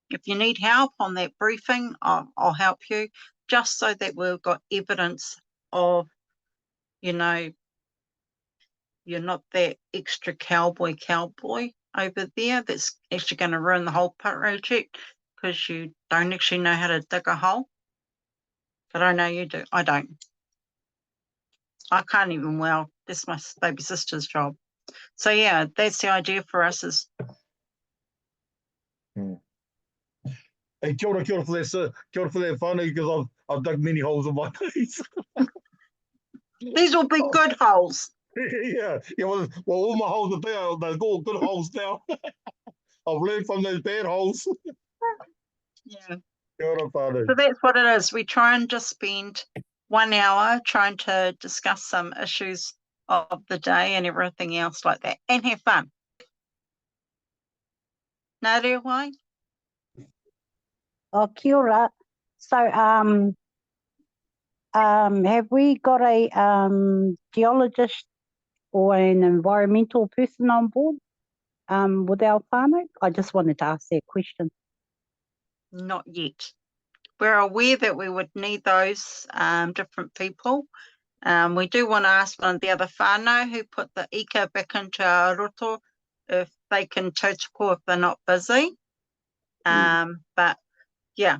If you need help on that briefing, I'll help you, just so that we've got evidence of, you know, you're not that extra cowboy over there that's actually going to ruin the whole project because you don't actually know how to dig a hole. But I know you do. I don't. I can't even well. That's my baby sister's job. So yeah, that's the idea for us is. Hey, kia ora for that whānau, because I've dug many holes in my days. These will be good holes. Yeah. Well, all my holes are there. They're good holes now. I've learned from those bad holes. Yeah. Kia ora whānau. So that's what it is. We try and just spend 1 hour trying to discuss some issues of the day and everything else like that, and have fun. Nā reo wai? Oh, kia ora. So, have we got a geologist or an environmental person on board with our whānau? I just wanted to ask that question. Not yet. We're aware that we would need those different people. We do want to ask one of the other whānau who put the ika back into our roto if they can tautoko if they're not busy. But yeah,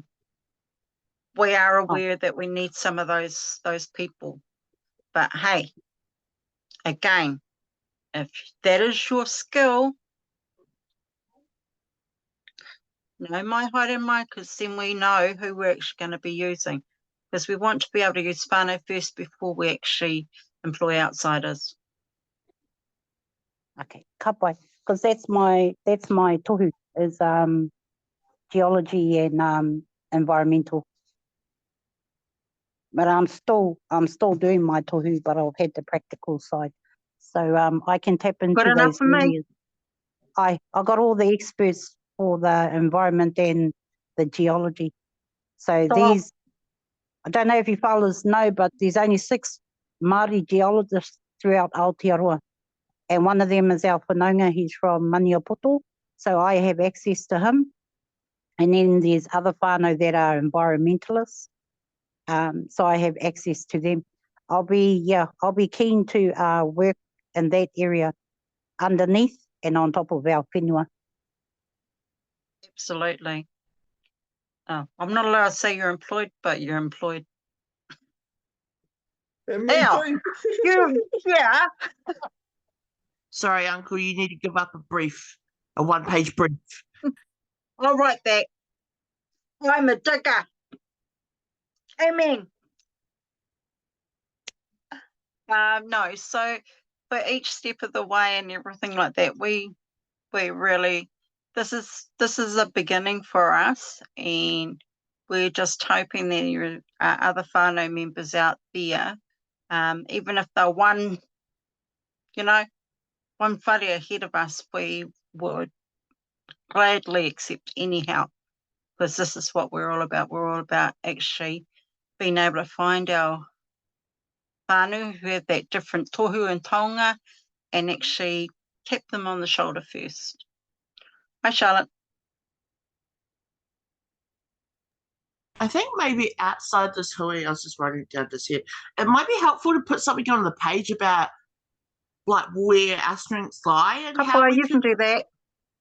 we are aware that we need some of those people. But hey, Again, if that is your skill, no mai haere mai, because then we know who we're actually going to be using. Because we want to be able to use whānau first before we actually employ outsiders. Okay, ka pai, because that's my tohu is geology and environmental. But I'm still doing my tohu, but I've had the practical side, so I can tap into Good enough those for me. areas. I got all the experts for the environment and the geology. So these, I don't know if you fellas know, but there's only 6 Māori geologists throughout Aotearoa. And one of them is our whanaunga, he's from Manu Haakopaa, so I have access to him. And then there's other whānau that are environmentalists, so I have access to them. I'll be keen to work in that area underneath and on top of our whenua. Absolutely. Oh, I'm not allowed to say you're employed, but you're employed. Now, yeah. Sorry, Uncle, you need to give up a 1-page brief. I'll write that. I'm a digger. Amen. No, so for each step of the way and everything like that, we really, this is a beginning for us, and we're just hoping that there are other whānau members out there, even if they're one whare ahead of us, we would gladly accept any help, because this is what we're all about. We're all about actually being able to find our whānau who have that different tohu and taonga and actually tap them on the shoulder first. Hi, Charlotte. I think maybe outside this hui, I was just writing down this here, it might be helpful to put something on the page about like where our strengths lie and how we you can do that.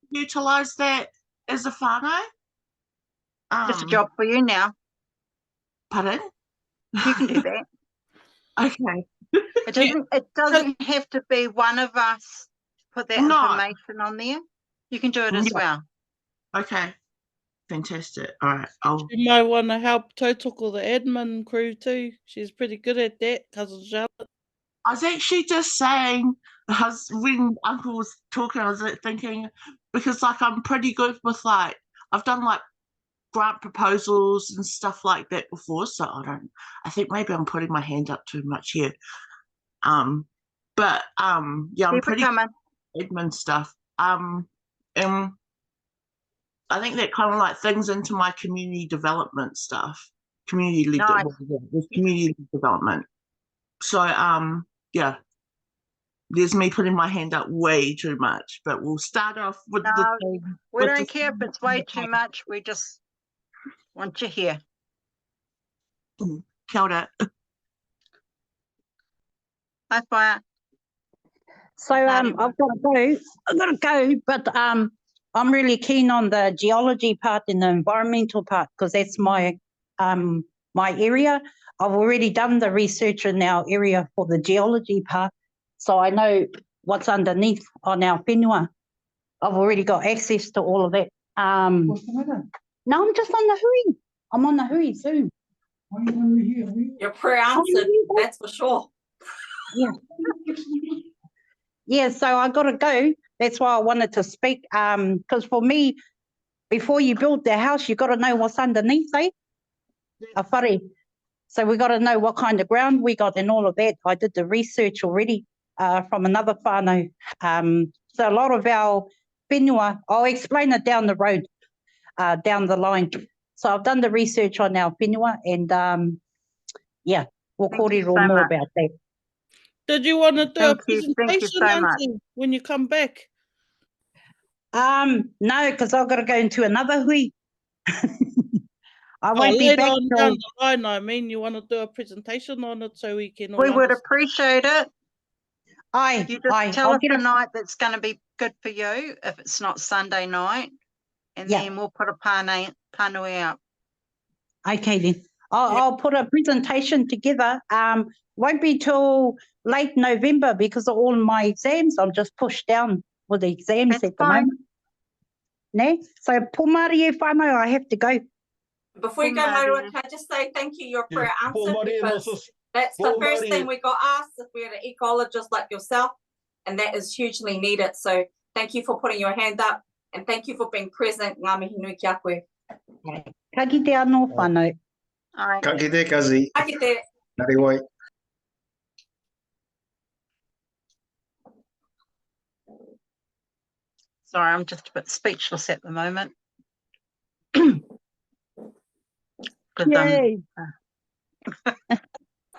Utilise that as a whānau. Just a job for you now. Pardon? You can do that. Okay. It doesn't have to be one of us to put that information on there. You can do it as well. Okay. Fantastic. All right. You might want to help Tautoko, the admin crew too. She's pretty good at that, Cousin Charlotte. I was actually just saying, when Uncle was talking, I was thinking, because like I'm pretty good with like, I've done like grant proposals and stuff like that before, so I think maybe I'm putting my hand up too much here. But yeah, I'm pretty good at admin stuff. And I think that kind of like things into my community development stuff, community development. So yeah, there's me putting my hand up way too much, but we'll start off with we don't care if it's way too much. We just want you here. Kia ora. Hi, Fire. So I've got to go, but I'm really keen on the geology part and the environmental part, because that's my area. I've already done the research in our area for the geology part, so I know what's underneath on our whenua. I've already got access to all of that. No, I'm just on the hui. I'm on the hui Zoom. You're pre-answered, that's for sure. Yeah. Yeah, so I got to go. That's why I wanted to speak, because for me, before you build the house, you got to know what's underneath, eh? A whare. So we got to know what kind of ground we got and all of that. I did the research already from another whānau. So a lot of our whenua, I'll explain it down the road, down the line. So I've done the research on our whenua, and yeah, we'll kōrero more about that. Did you want to do a presentation, Auntie, when you come back? No, because I've got to go into another hui. I won't be back on down the line. I mean, you want to do a presentation on it so we can. We would appreciate it. You just tell us the night that's going to be good for you, if it's not Sunday night, and then we'll put a pānui out. Okay then. I'll put a presentation together. Won't be till late November because of all my exams. I'm just pushed down with the exams That's at the fine. moment. Ne? So, pomari e whanau, I have to go. Before you go, Marua, can I just say thank you, your prayer answered, because that's the first thing we got asked if we had an ecologist like yourself, and that is hugely needed. So thank you for putting your hand up, and thank you for being present. Ngā mihi nui ki a koe. Ka kite anō whanau. Ka kite, Kazi. Ka kite. Nari wai. Sorry, I'm just a bit speechless at the moment. Yay.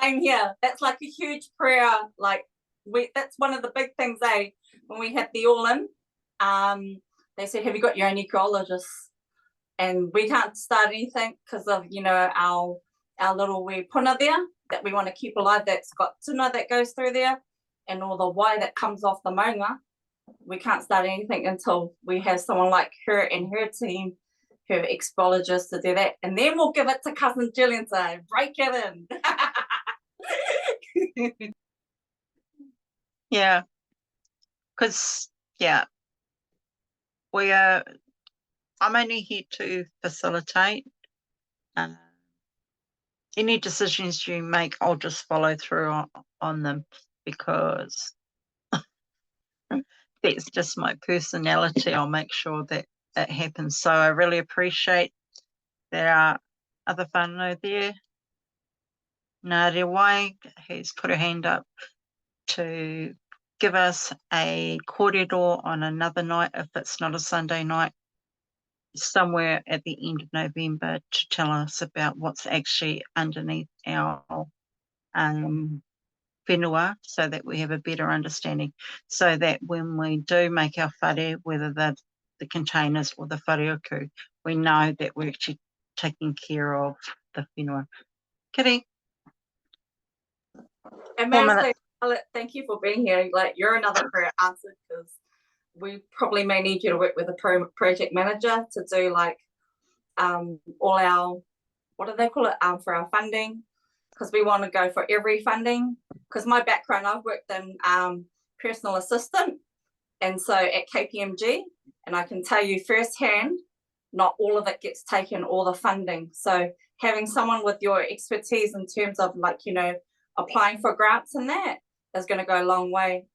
Same here. That's like a huge prayer. Like that's one of the big things, when we had the all-in, they said, have you got your own ecologist? And we can't start anything because of, our little wee puna there that we want to keep alive, that's got tuna that goes through there and all the wai that comes off the maunga. We can't start anything until we have someone like her and her team, her expoliogist, to do that. And then we'll give it to cousin Gillian to break it in. Yeah. Because, I'm only here to facilitate. Any decisions you make, I'll just follow through on them, because that's just my personality. I'll make sure that it happens. So I really appreciate there are other whānau there. Ngaa Uri Wai has put her hand up to give us a kōrero on another night, if it's not a Sunday night, somewhere at the end of November, to tell us about what's actually underneath our whenua, so that we have a better understanding, so that when we do make our whare, whether the containers or the whareoku, we know that we're actually taking care of the whenua. Kiri. And may I say, thank you for being here. Like, you're another prayer answered, because we probably may need you to work with a project manager to do like all our, what do they call it, for our funding, because we want to go for every funding. Because my background, I've worked in personal assistant, and so at KPMG, and I can tell you firsthand, not all of it gets taken, all the funding. So having someone with your expertise in terms of, like, applying for grants and that is going to go a long way.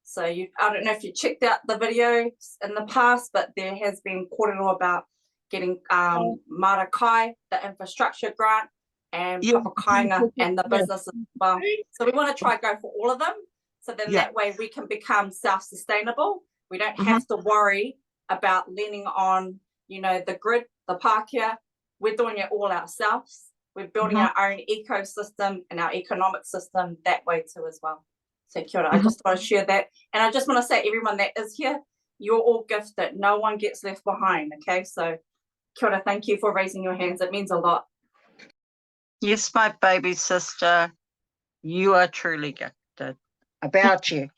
So I don't know if you checked out the videos in the past, but there has been kōrero about getting Marakai, the infrastructure grant, and papakāinga and the business as well. So we want to try go for all of them, so then that way we can become self-sustainable. We don't have to worry about leaning on, the grid, the Pākehā. We're doing it all ourselves. We're building our own ecosystem and our economic system that way too as well. So kia ora. I just want to share that. And I just want to say, everyone that is here, you're all gifted. No one gets left behind, okay? So kia ora, thank you for raising your hands. It means a lot. Yes, my baby sister, you are truly gifted. About you.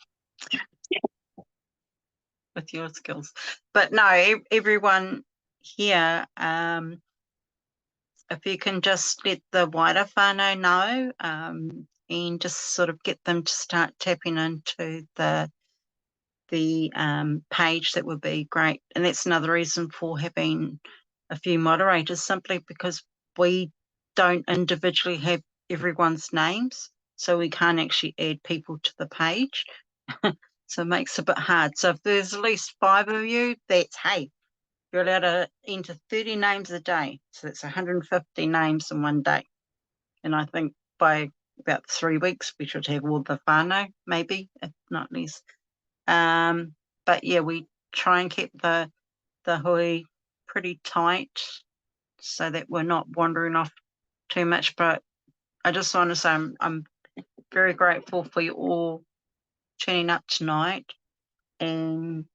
With your skills. But no, everyone here, if you can just let the wider whānau know, and just sort of get them to start tapping into the page, that would be great. And that's another reason for having a few moderators, simply because we don't individually have everyone's names, so we can't actually add people to the page. So it makes it a bit hard. So if there's at least 5 of you, that's, hey, you're allowed to enter 30 names a day. So that's 150 names in one day. And I think by about 3 weeks, we should have all the whānau, maybe, if not less. But yeah, we try and keep the hui pretty tight, so that we're not wandering off too much. But I just want to say I'm very grateful for you all turning up tonight and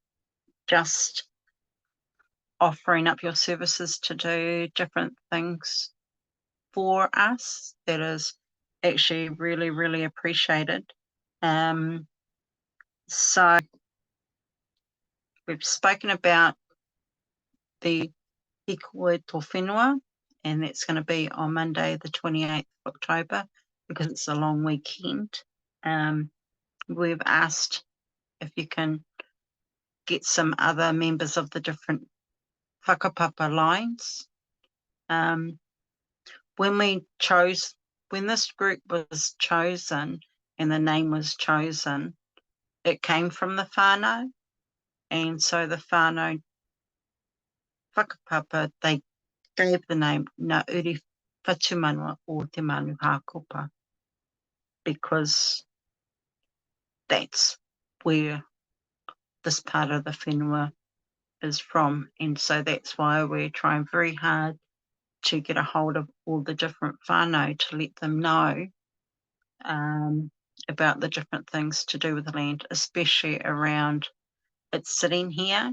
just offering up your services to do different things for us. That is actually really, really appreciated. So we've spoken about the Hikoe to Whenua, and that's going to be on Monday the 28th of October, because it's a long weekend. We've asked if you can get some other members of the different whakapapa lines. When this group was chosen and the name was chosen, it came from the whānau, and so the whānau whakapapa, they gave the name Ngaa Uri Whatumanawa or Te Manu Haakopaa, because that's where this part of the whenua is from, and so that's why we're trying very hard to get a hold of all the different whānau to let them know about the different things to do with the land, especially around it sitting here.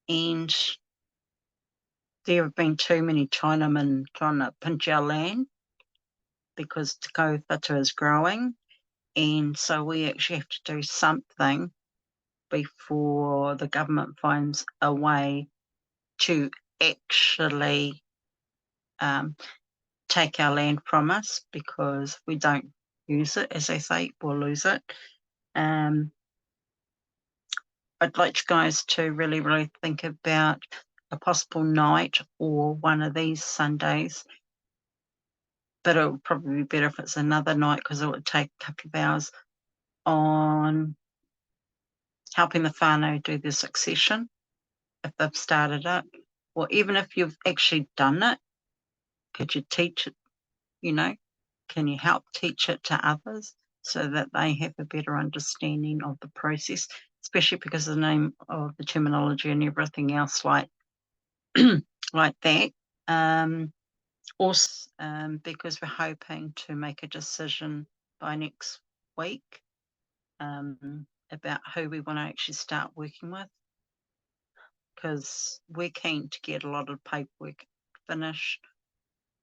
And there have been too many Chinamen trying to pinch our land because Te Kauwhatu is growing, and so we actually have to do something before the government finds a way to actually take our land from us, because if we don't use it, as they say, we'll lose it. I'd like you guys to really, really think about a possible night or one of these Sundays, but it would probably be better if it's another night, because it would take a couple of hours on helping the whānau do the succession if they've started it, or even if you've actually done it, could you teach it, can you help teach it to others so that they have a better understanding of the process, especially because of the name of the terminology and everything else like like that. Also, because we're hoping to make a decision by next week about who we want to actually start working with, because we're keen to get a lot of paperwork finished,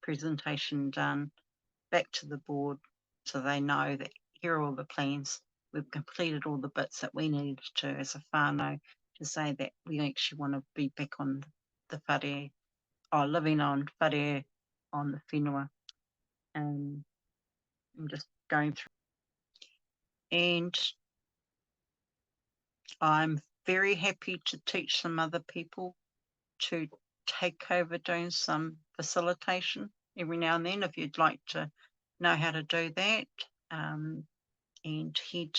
presentation done, back to the board, so they know that here are all the plans. We've completed all the bits that we needed to as a whānau to say that we actually want to be back on the whare, or living on whare on the whenua. I'm just going through. And I'm very happy to teach some other people to take over doing some facilitation every now and then, if you'd like to know how to do that. And head.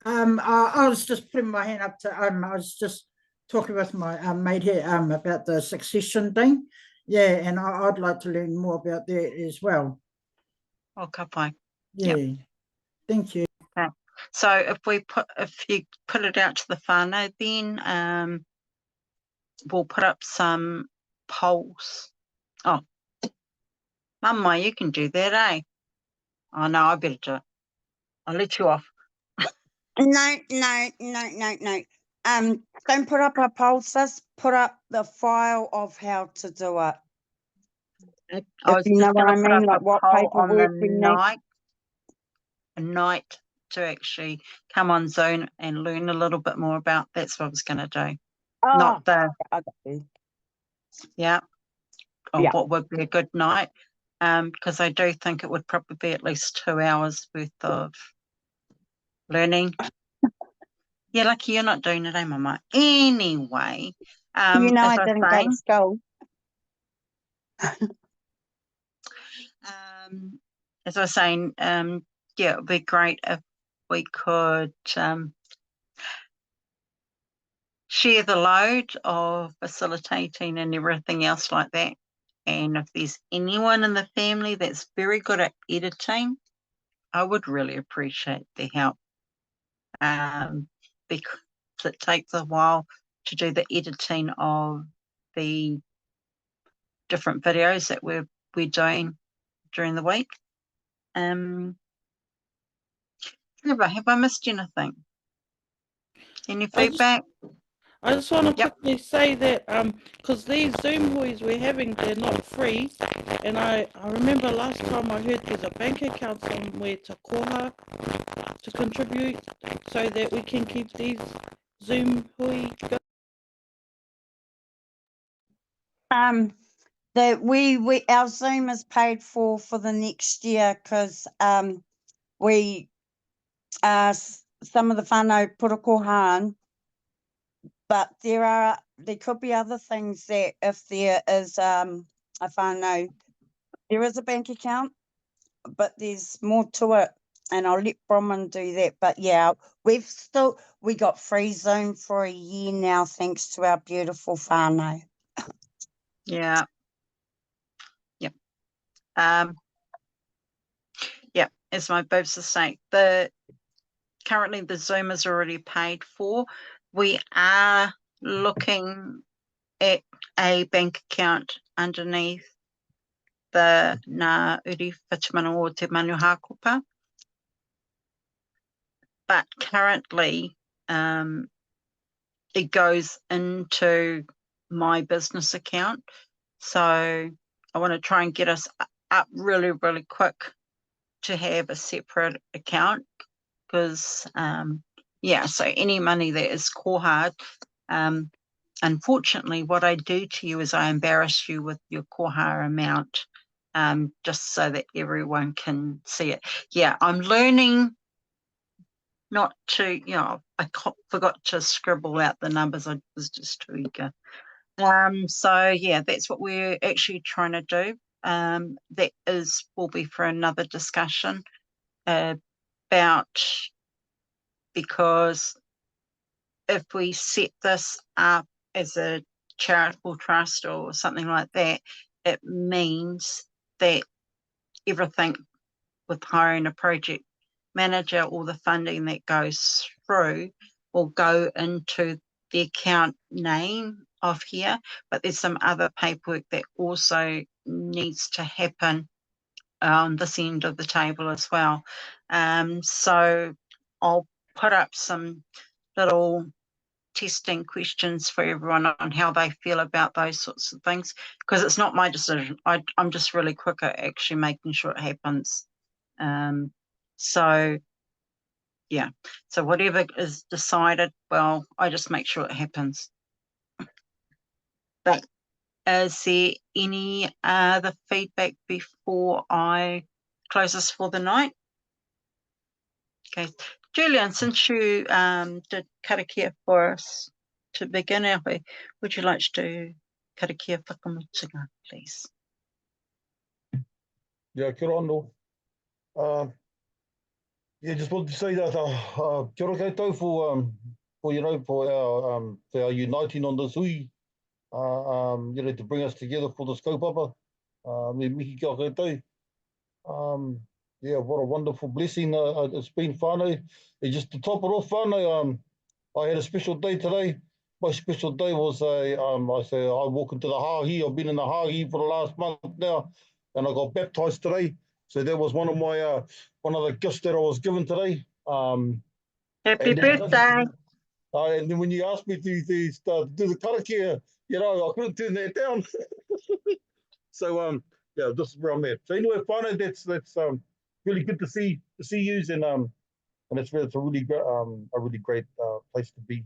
I was just putting my hand up to, I was just talking with my mate here about the succession thing. Yeah, and I'd like to learn more about that as well. Oh, ka pai. Yeah, Yep. Thank you. Okay. So if you put it out to the whānau, then we'll put up some polls. Oh, Mama, you can do that, eh? Oh no, I better do it. I'll let you off. No. Don't put up a poll, sis. Put up the file of how to do it. I was you know just what I going to put mean, up like a what poll on paperwork the we need. night to actually come on Zoom and learn a little bit more about. That's what I was going to do. Oh, Not the I got you. yeah, or Yeah. what would be a good night. Because I do think it would probably be at least 2 hours worth of learning. Yeah, lucky you're not doing it, eh, Mama? Anyway, You know, as I I didn't go say, to school. as I was saying, yeah, it would be great if we could share the load of facilitating and everything else like that. And if there's anyone in the family that's very good at editing, I would really appreciate their help. Because it takes a while to do the editing of the different videos that we're doing during the week. Have I missed anything? Any feedback? I just want to quickly say that because these Zoom hoys we're having, they're not free, and I remember last time I heard there's a bank account somewhere to koha to contribute so that we can keep these Zoom hui going. our Zoom is paid for the next year because we some of the whānau put a kohan, but there could be other things that if there is a whānau, there is a bank account, but there's more to it, and I'll let Bronwyn do that. But yeah, we got free Zoom for a year now, thanks to our beautiful whānau. Yeah. Yep. Yeah, as my boobs are saying, currently the Zoom is already paid for. We are looking at a bank account underneath the Ngaa Uri Whatumanawa o te Manu Haakopaa. But currently it goes into my business account. So I want to try and get us up really, really quick to have a separate account because, yeah, so any money that is kohard, unfortunately, what I do to you is I embarrass you with your kohar amount just so that everyone can see it. Yeah, I'm learning not to, I forgot to scribble out the numbers. I was just too eager. So yeah, that's what we're actually trying to do. That will be for another discussion about, because if we set this up as a charitable trust or something like that, it means that everything with hiring a project manager, all the funding that goes through will go into the account name of here, but there's some other paperwork that also needs to happen on this end of the table as well. So I'll put up some little testing questions for everyone on how they feel about those sorts of things, because it's not my decision. I'm just really quick at actually making sure it happens. So yeah, so whatever is decided, well, I just make sure it happens. But is there any other feedback before I close this for the night? Okay, Julian, since you did karakia for us to begin our way, would you like to do karakia whakamutunga, please? Yeah, kia ora anō. Yeah, just wanted to say that kia ora koutou for our uniting on this hui, to bring us together for this kaupapa. Me mihi kia koutou. Yeah, what a wonderful blessing it's been, whānau. And just to top it off, whānau, I had a special day today. My special day was I walk into the hāhi. I've been in the hāhi for the last month now, and I got baptised today. So that was one of the gifts that I was given today. Happy birthday! And then when you asked me to start do the karakia, I couldn't turn that down. So yeah, this is where I'm at. So anyway, whānau, that's really good to see yous, and it's a really great place to be.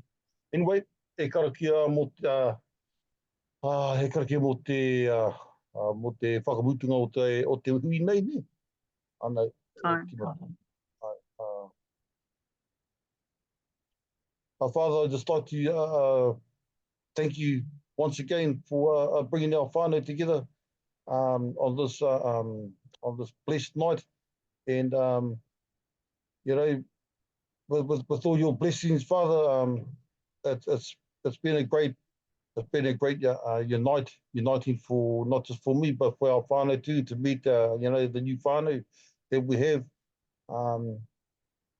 Anyway, e karakia mo te whakamutunga o te hui nei ne. Ana, Father, I'd just like to thank you once again for bringing our whānau together on this blessed night, and with all your blessings, Father, it's been a great uniting for not just for me but for our whānau too, to meet the new whānau that we have, and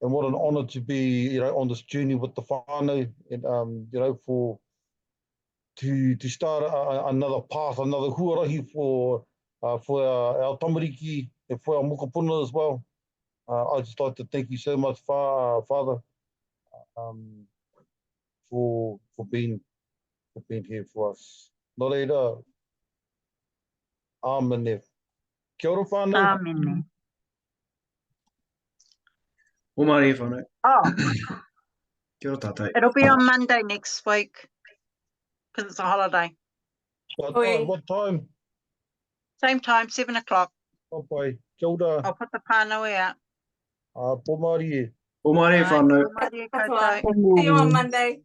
what an honour to be on this journey with the whānau, and to start another path, another huarahi for our tamariki and for our mokopuna as well. I'd just like to thank you so much, Father, for being here for us. Nō reira, āmene. Kia ora whānau. Āmene. O Māori e whānau. Oh, Kia ora tātou. it'll be on Monday next week because it's a holiday. What time? Same time, 7 o'clock. Papai, kia ora. I'll put the pānui out. Pō Māori e. Pō Māori Ai, whānau. ko Māori e Katoa. koutou. See you on Monday.